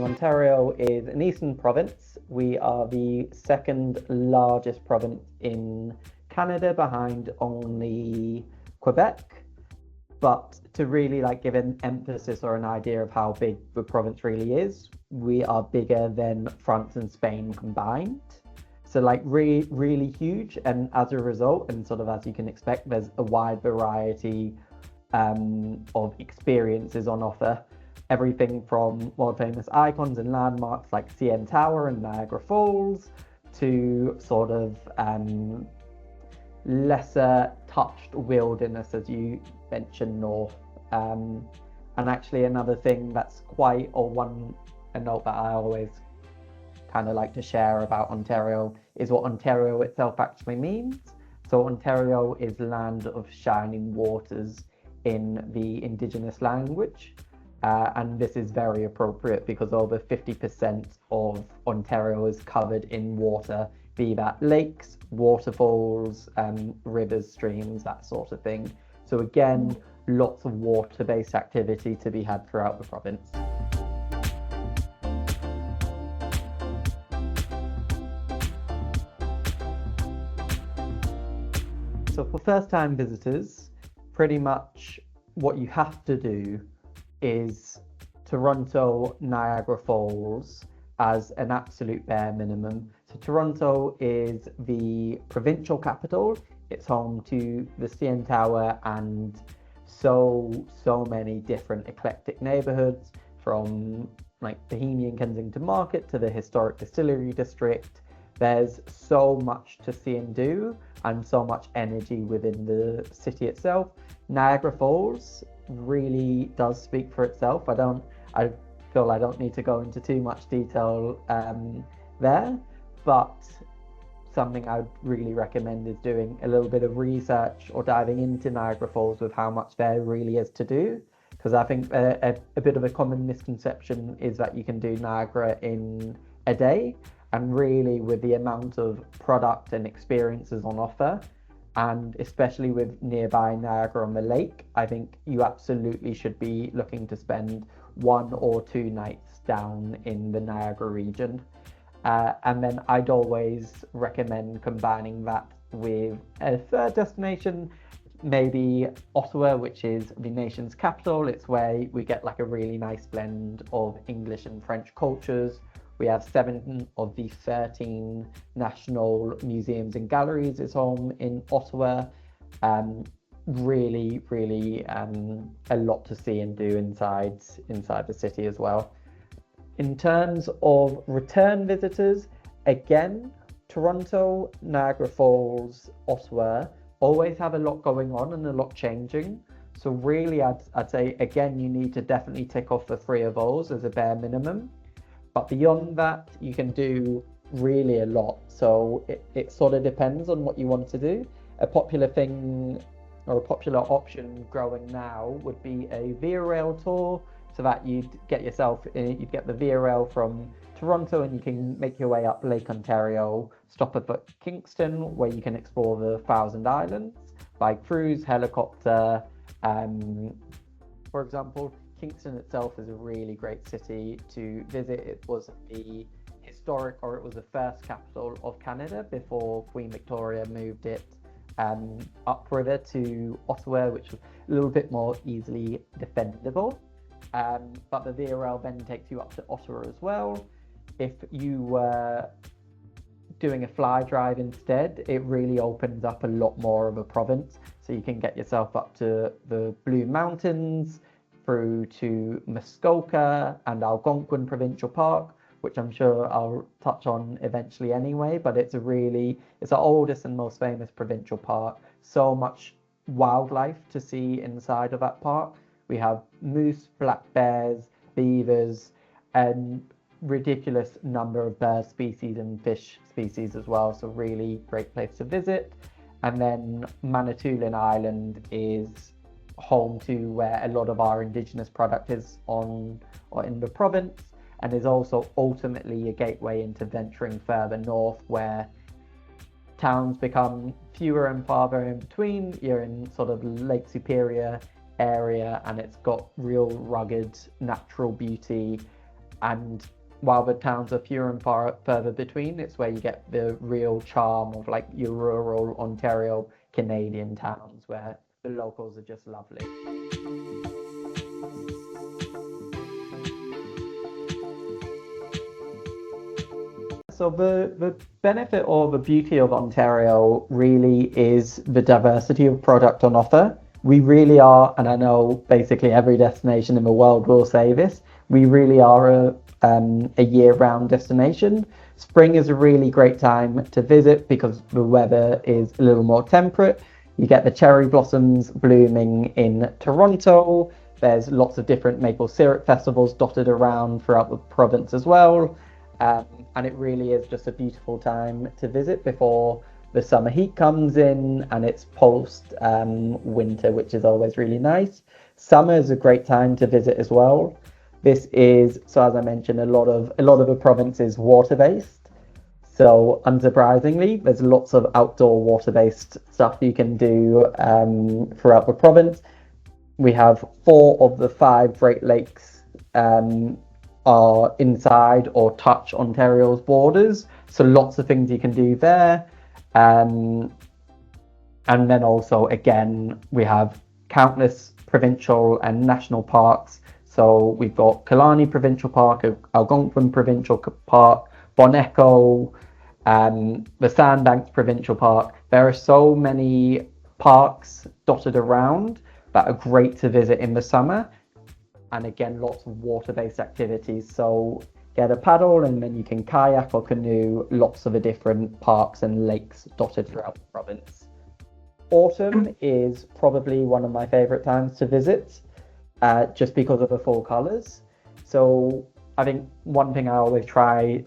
Ontario is an eastern province. We are the second largest province in Canada behind only Quebec. But to really give an emphasis or an idea of how big the province really is, we are bigger than France and Spain combined. So really huge. And as a result, and sort of as you can expect, there's a wide variety of experiences on offer. Everything from world famous icons and landmarks like CN Tower and Niagara Falls to sort of lesser touched wilderness, as you mentioned, north. And actually, another thing that's a note that I always kind of like to share about Ontario is what Ontario itself actually means. So Ontario is land of shining waters in the Indigenous language. And this is very appropriate because over 50% of Ontario is covered in water, be that lakes, waterfalls, rivers, streams, that sort of thing. So again, lots of water-based activity to be had throughout the province. So for first-time visitors, pretty much what you have to do is Toronto, Niagara Falls as an absolute bare minimum. So Toronto is the provincial capital. It's home to the CN Tower and so many different eclectic neighborhoods, from Bohemian Kensington Market to the historic distillery district. There's so much to see and do and so much energy within the city itself. Niagara Falls really does speak for itself. I feel I don't need to go into too much detail there, but something I'd really recommend is doing a little bit of research or diving into Niagara Falls with how much there really is to do. Because I think a bit of a common misconception is that you can do Niagara in a day, and really with the amount of product and experiences on offer, and especially with nearby Niagara on the lake, I think you absolutely should be looking to spend 1 or 2 nights down in the Niagara region. And then I'd always recommend combining that with a third destination, maybe Ottawa, which is the nation's capital. It's where we get a really nice blend of English and French cultures. We have 7 of the 13 national museums and galleries is home in Ottawa. Really a lot to see and do inside the city as well. In terms of return visitors, again, Toronto, Niagara Falls, Ottawa always have a lot going on and a lot changing. So really, I'd say, again, you need to definitely tick off the 3 of those as a bare minimum. But beyond that, you can do really a lot. So it sort of depends on what you want to do. A popular thing or a popular option growing now would be a Via Rail tour, so that you'd get the Via Rail from Toronto and you can make your way up Lake Ontario, stop at Kingston, where you can explore the Thousand Islands by cruise, helicopter. For example, Kingston itself is a really great city to visit. It was the first capital of Canada before Queen Victoria moved it upriver to Ottawa, which was a little bit more easily defendable. But the Via Rail then takes you up to Ottawa as well. If you were doing a fly drive instead, it really opens up a lot more of a province. So you can get yourself up to the Blue Mountains, through to Muskoka and Algonquin Provincial Park, which I'm sure I'll touch on eventually anyway, but it's the oldest and most famous provincial park. So much wildlife to see inside of that park. We have moose, black bears, beavers, and ridiculous number of bird species and fish species as well. So really great place to visit. And then Manitoulin Island is home to where a lot of our indigenous product is in the province, and is also ultimately a gateway into venturing further north, where towns become fewer and farther in between. You're in sort of Lake Superior area, and it's got real rugged natural beauty And while the towns are fewer and far further between, it's where you get the real charm of like your rural Ontario Canadian towns where the locals are just lovely. So the benefit or the beauty of Ontario really is the diversity of product on offer. We really are, and I know basically every destination in the world will say this, we really are a year-round destination. Spring is a really great time to visit because the weather is a little more temperate. You get the cherry blossoms blooming in Toronto. There's lots of different maple syrup festivals dotted around throughout the province as well. And it really is just a beautiful time to visit before the summer heat comes in and it's post winter, which is always really nice. Summer is a great time to visit as well. This is, so as I mentioned, a lot of the province is water-based. So unsurprisingly, there's lots of outdoor water-based stuff you can do throughout the province. We have 4 of the 5 Great Lakes are inside or touch Ontario's borders. So lots of things you can do there. And then also, again, we have countless provincial and national parks. So we've got Killarney Provincial Park, Algonquin Provincial Park, Bon Echo, the Sandbanks Provincial Park. There are so many parks dotted around that are great to visit in the summer. And again, lots of water-based activities. So get a paddle and then you can kayak or canoe, lots of the different parks and lakes dotted throughout the province. Autumn is probably one of my favorite times to visit, just because of the full colors. So I think one thing I always try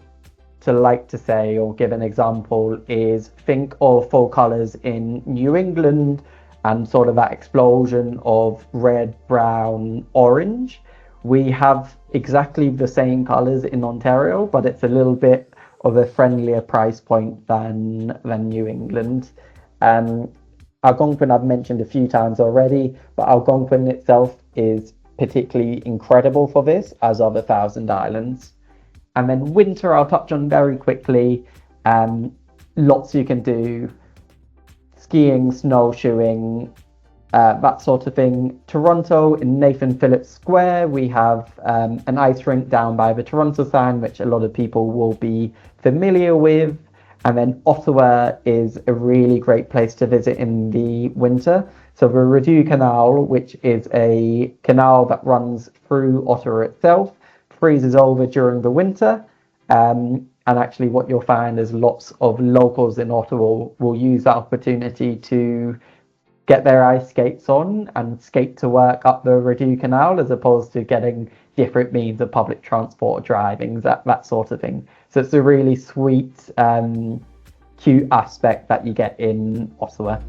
to like to say or give an example is think of full colors in New England and sort of that explosion of red, brown, orange. We have exactly the same colors in Ontario, but it's a little bit of a friendlier price point than New England. Algonquin I've mentioned a few times already, but Algonquin itself is particularly incredible for this, as are the Thousand Islands. And then winter I'll touch on very quickly. Lots you can do. Skiing, snowshoeing, that sort of thing. Toronto, in Nathan Phillips Square, we have an ice rink down by the Toronto sign, which a lot of people will be familiar with. And then Ottawa is a really great place to visit in the winter. So the Rideau Canal, which is a canal that runs through Ottawa itself, freezes over during the winter. And actually what you'll find is lots of locals in Ottawa will use that opportunity to get their ice skates on and skate to work up the Rideau Canal, as opposed to getting different means of public transport, driving, that sort of thing. So it's a really sweet, cute aspect that you get in Ottawa.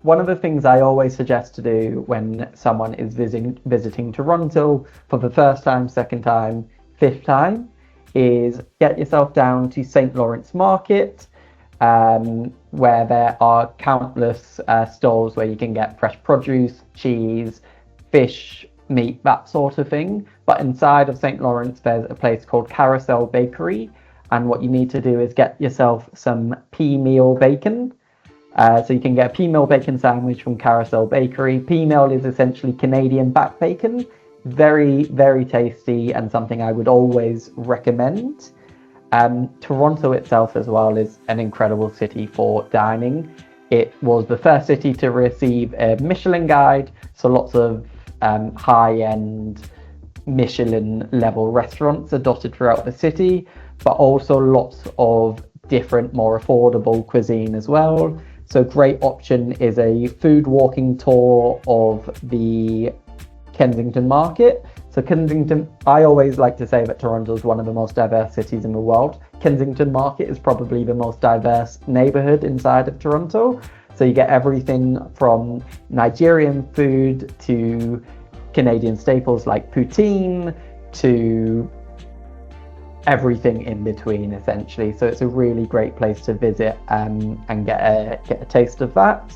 One of the things I always suggest to do when someone is visiting Toronto for the first time, second time, fifth time, is get yourself down to St. Lawrence Market, where there are countless stalls where you can get fresh produce, cheese, fish, meat, that sort of thing. But inside of St. Lawrence, there's a place called Carousel Bakery. And what you need to do is get yourself some pea meal bacon. So you can get a pea meal bacon sandwich from Carousel Bakery. Pea meal is essentially Canadian back bacon. Very, very tasty and something I would always recommend. Toronto itself as well is an incredible city for dining. It was the first city to receive a Michelin guide, so lots of high-end Michelin level restaurants are dotted throughout the city, but also lots of different, more affordable cuisine as well. So great option is a food walking tour of the Kensington Market. So Kensington, I always like to say that Toronto is one of the most diverse cities in the world. Kensington Market is probably the most diverse neighborhood inside of Toronto. So you get everything from Nigerian food to Canadian staples like poutine to everything in between, essentially. So it's a really great place to visit and get a taste of that.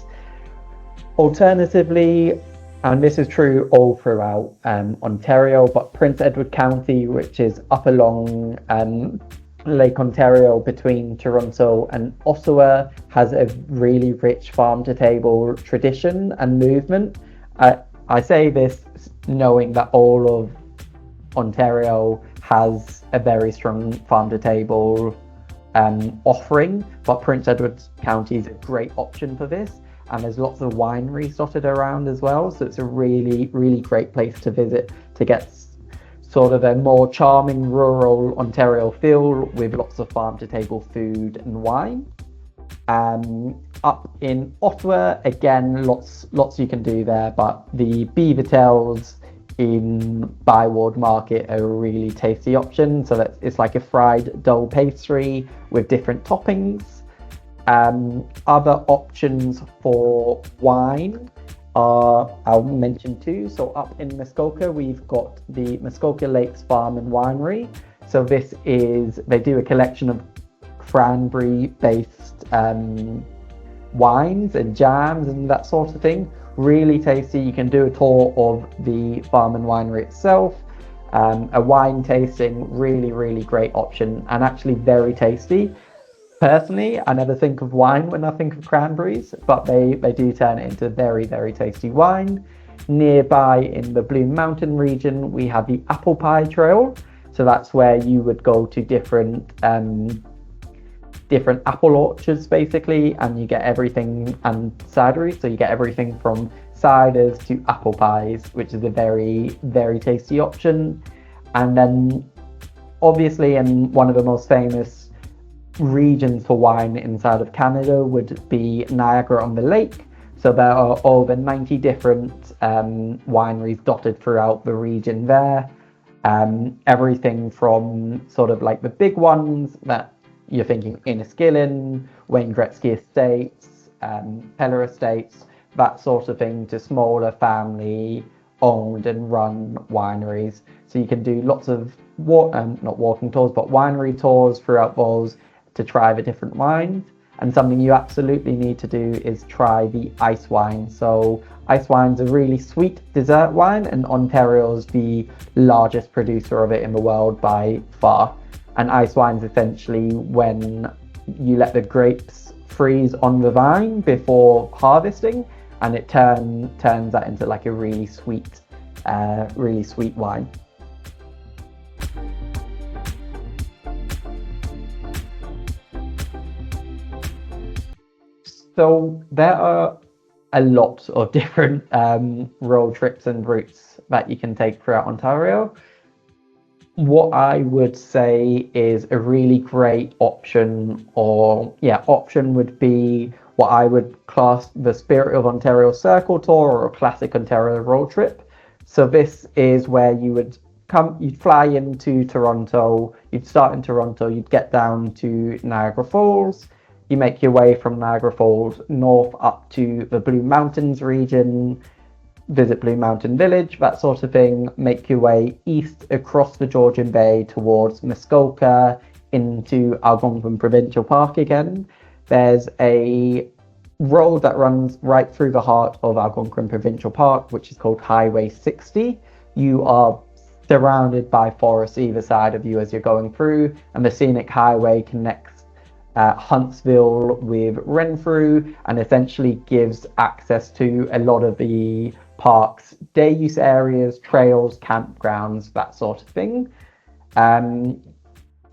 Alternatively, And this is true all throughout Ontario, but Prince Edward County, which is up along Lake Ontario between Toronto and Ottawa, has a really rich farm to table tradition and movement. I say this knowing that all of Ontario has a very strong farm to table offering, but Prince Edward County is a great option for this. And there's lots of wineries dotted around as well, so it's a really, really great place to visit to get sort of a more charming rural Ontario feel with lots of farm to table food and wine. Up in Ottawa, again, lots you can do there, but the beaver tails in Byward Market are a really tasty option. So it's like a fried dough pastry with different toppings. Other options for wine are, I'll mention two. So up in Muskoka, we've got the Muskoka Lakes Farm and Winery. So they do a collection of cranberry-based wines and jams and that sort of thing. Really tasty. You can do a tour of the farm and winery itself. A wine tasting, really, really great option and actually very tasty. Personally, I never think of wine when I think of cranberries, but they do turn it into very, very tasty wine. Nearby in the Blue Mountain region, we have the Apple Pie Trail. So that's where you would go to different apple orchards basically, and you get everything, and cideries. So you get everything from ciders to apple pies, which is a very, very tasty option. And then obviously, and one of the most famous regions for wine inside of Canada would be Niagara-on-the-Lake. So there are over 90 different wineries dotted throughout the region there. Everything from sort of like the big ones that you're thinking Inniskillen, Wayne Gretzky Estates, Peller Estates, that sort of thing, to smaller family owned and run wineries. So you can do lots of not walking tours, but winery tours throughout those to try the different wines. And something you absolutely need to do is try the ice wine. So ice wine's a really sweet dessert wine, and Ontario's the largest producer of it in the world by far. And ice wine's essentially when you let the grapes freeze on the vine before harvesting, and it turns that into like a really sweet wine. So there are a lot of different road trips and routes that you can take throughout Ontario. What I would say is a really great option would be what I would class the Spirit of Ontario Circle Tour or a Classic Ontario road trip. So this is where you'd fly into Toronto, you'd start in Toronto, you'd get down to Niagara Falls. You make your way from Niagara Falls north up to the Blue Mountains region, visit Blue Mountain Village, that sort of thing. Make your way east across the Georgian Bay towards Muskoka into Algonquin Provincial Park again. There's a road that runs right through the heart of Algonquin Provincial Park, which is called Highway 60. You are surrounded by forests either side of you as you're going through, and the scenic highway connects Huntsville with Renfrew and essentially gives access to a lot of the park's day use areas, trails, campgrounds, that sort of thing.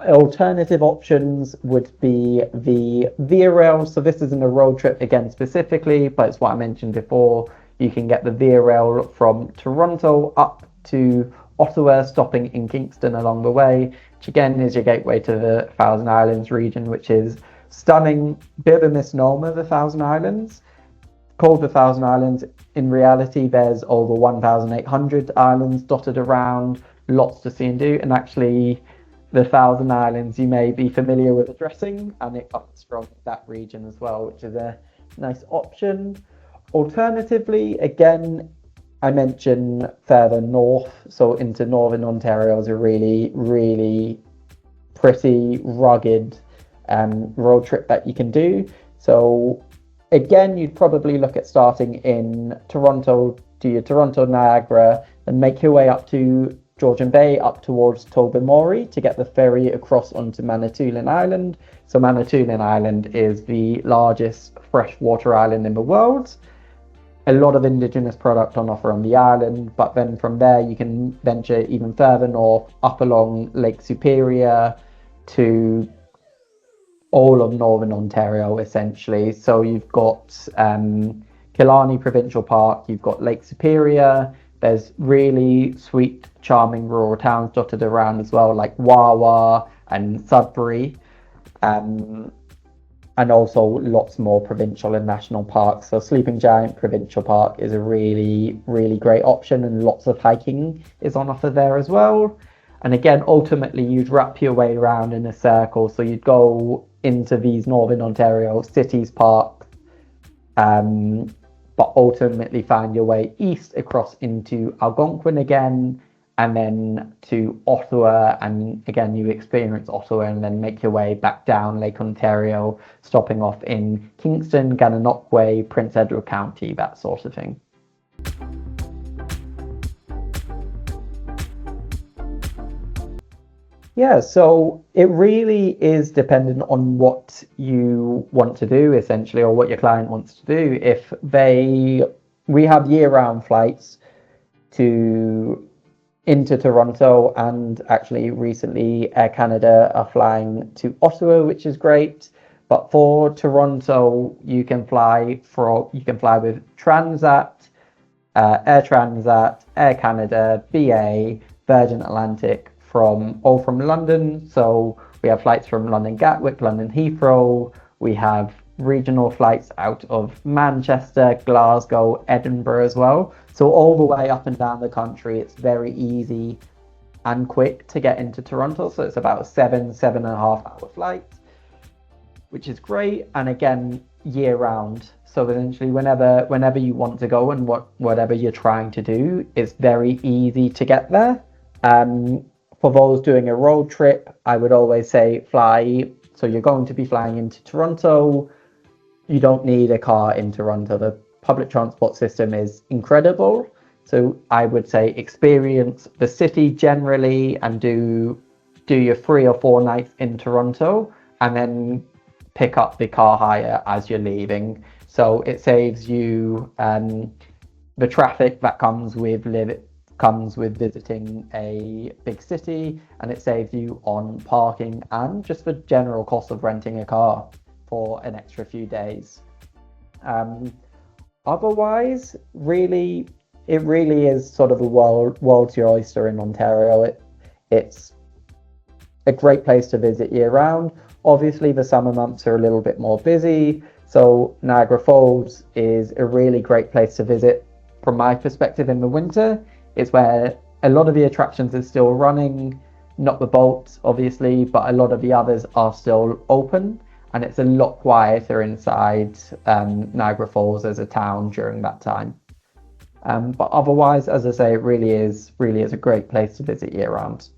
Alternative options would be the Via Rail. So this isn't a road trip again specifically, but it's what I mentioned before. You can get the Via Rail from Toronto up to Ottawa, stopping in Kingston along the way, which again is your gateway to the Thousand Islands region, which is stunning. Bit of a misnomer, the Thousand Islands. Called the Thousand Islands, in reality there's over 1,800 islands dotted around, lots to see and do, and actually the Thousand Islands you may be familiar with addressing, and it comes from that region as well, which is a nice option. Alternatively, again, I mentioned further north, so into northern Ontario is a really, really pretty rugged road trip that you can do. So again, you'd probably look at starting in Toronto do your Toronto Niagara, and make your way up to Georgian Bay, up towards Tobermory to get the ferry across onto Manitoulin Island. So Manitoulin Island is the largest freshwater island in the world. A lot of indigenous product on offer on the island, but then from there you can venture even further north, up along Lake Superior to all of northern Ontario, essentially. So you've got Killarney Provincial Park, you've got Lake Superior, there's really sweet, charming rural towns dotted around as well, like Wawa and Sudbury. And also lots more provincial and national parks. So Sleeping Giant Provincial Park is a really, really great option, and lots of hiking is on offer there as well. And again, ultimately, you'd wrap your way around in a circle. So you'd go into these Northern Ontario cities parks, but ultimately find your way east across into Algonquin again, and then to Ottawa, and again you experience Ottawa, and then make your way back down Lake Ontario, stopping off in Kingston, Gananoque, Prince Edward County, that sort of thing. Yeah, so it really is dependent on what you want to do, essentially, or what your client wants to do. We have year-round flights into Toronto, and actually recently Air Canada are flying to Ottawa, which is great. But for Toronto, you can fly with Transat, Air Transat, Air Canada, BA, Virgin Atlantic from London. So we have flights from London Gatwick, London Heathrow. We have regional flights out of Manchester, Glasgow, Edinburgh as well. So all the way up and down the country, it's very easy and quick to get into Toronto. So it's about a 7.5 hour flight, which is great. And again, year round. So essentially whenever you want to go and whatever you're trying to do, it's very easy to get there. For those doing a road trip, I would always say fly. So you're going to be flying into Toronto. You don't need a car in Toronto. The public transport system is incredible. So I would say experience the city generally, and do your 3 or 4 nights in Toronto, and then pick up the car hire as you're leaving. So it saves you the traffic that comes with visiting a big city, and it saves you on parking and just the general cost of renting a car for an extra few days. Otherwise, it really is sort of a world's your oyster in Ontario. It's a great place to visit year round. Obviously, the summer months are a little bit more busy, so Niagara Falls is a really great place to visit from my perspective in the winter. It's where a lot of the attractions are still running, not the boats, obviously, but a lot of the others are still open, and it's a lot quieter inside Niagara Falls as a town during that time. But otherwise, as I say, it really is a great place to visit year round.